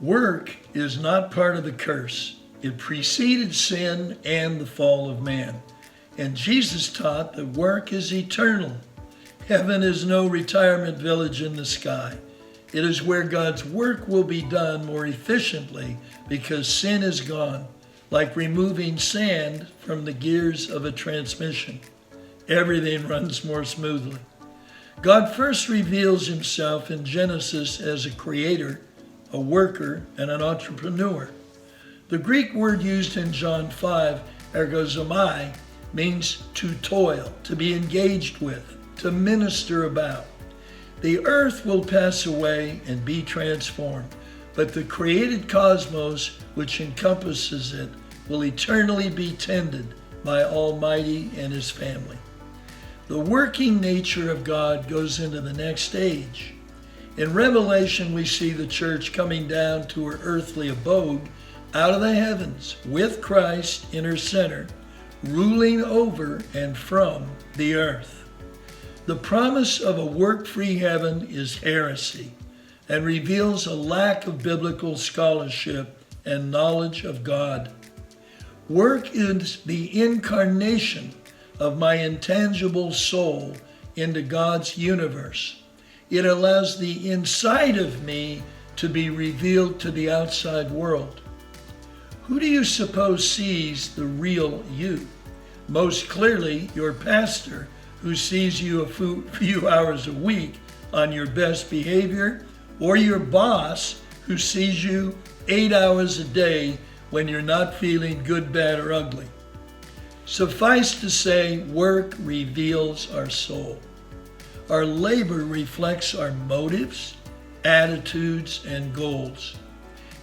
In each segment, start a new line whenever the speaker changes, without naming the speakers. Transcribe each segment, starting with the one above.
Work is not part of the curse. It preceded sin and the fall of man. And Jesus taught that work is eternal. Heaven is no retirement village in the sky. It is where God's work will be done more efficiently because sin is gone, like removing sand from the gears of a transmission. Everything runs more smoothly. God first reveals himself in Genesis as a creator, a worker, and an entrepreneur. The Greek word used in John 5, ergozomai, means to toil, to be engaged with, to minister about. The earth will pass away and be transformed, but the created cosmos, which encompasses it, will eternally be tended by Almighty and his family. The working nature of God goes into the next stage. In Revelation, we see the church coming down to her earthly abode out of the heavens with Christ in her center, ruling over and from the earth. The promise of a work-free heaven is heresy and reveals a lack of biblical scholarship and knowledge of God. Work is the incarnation of my intangible soul into God's universe. It allows the inside of me to be revealed to the outside world. Who do you suppose sees the real you? Most clearly, your pastor, who sees you a few hours a week on your best behavior, or your boss, who sees you 8 hours a day when you're not feeling good, bad, or ugly. Suffice to say, work reveals our soul. Our labor reflects our motives, attitudes, and goals.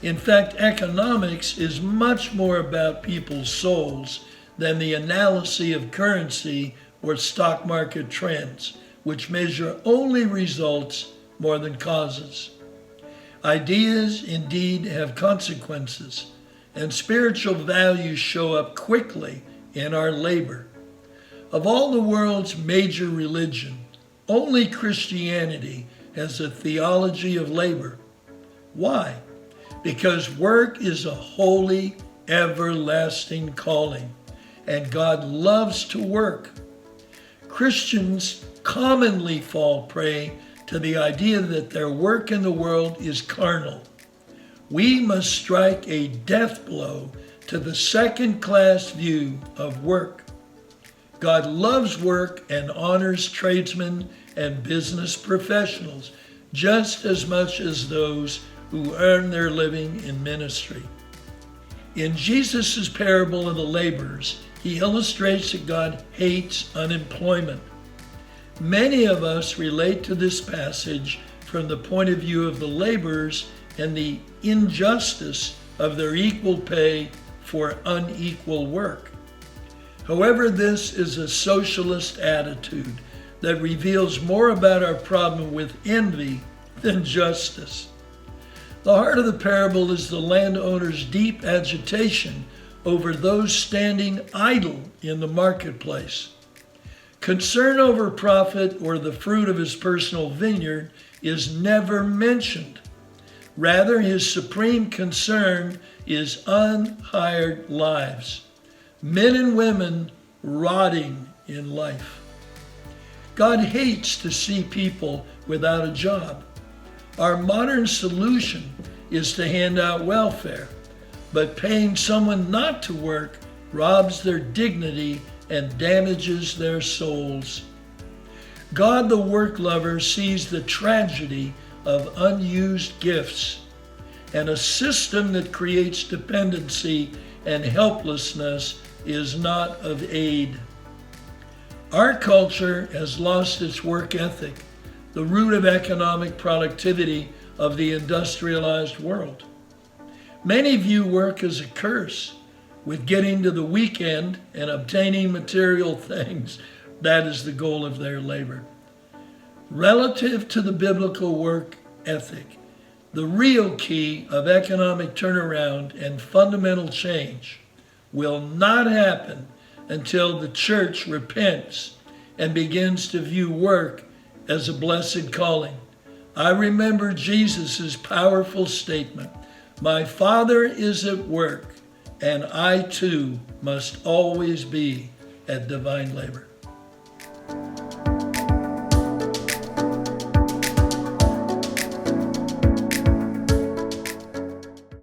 In fact, economics is much more about people's souls than the analysis of currency or stock market trends, which measure only results more than causes. Ideas indeed have consequences, and spiritual values show up quickly in our labor. Of all the world's major religions, only Christianity has a theology of labor. Why? Because work is a holy, everlasting calling, and God loves to work. Christians commonly fall prey to the idea that their work in the world is carnal. We must strike a death blow to the second-class view of work. God loves work and honors tradesmen and business professionals just as much as those who earn their living in ministry. In Jesus' parable of the laborers, he illustrates that God hates unemployment. Many of us relate to this passage from the point of view of the laborers and the injustice of their equal pay for unequal work. However, this is a socialist attitude that reveals more about our problem with envy than justice. The heart of the parable is the landowner's deep agitation over those standing idle in the marketplace. Concern over profit or the fruit of his personal vineyard is never mentioned. Rather, his supreme concern is unhired lives, men and women rotting in life. God hates to see people without a job. Our modern solution is to hand out welfare, but paying someone not to work robs their dignity and damages their souls. God, the work lover, sees the tragedy of unused gifts and a system that creates dependency and helplessness is not of aid. Our culture has lost its work ethic, the root of economic productivity of the industrialized world. Many view work as a curse, with getting to the weekend and obtaining material things. That is the goal of their labor. Relative to the biblical work ethic, the real key of economic turnaround and fundamental change will not happen until the church repents and begins to view work as a blessed calling. I remember Jesus' powerful statement, My Father is at work, and I too must always be at divine labor.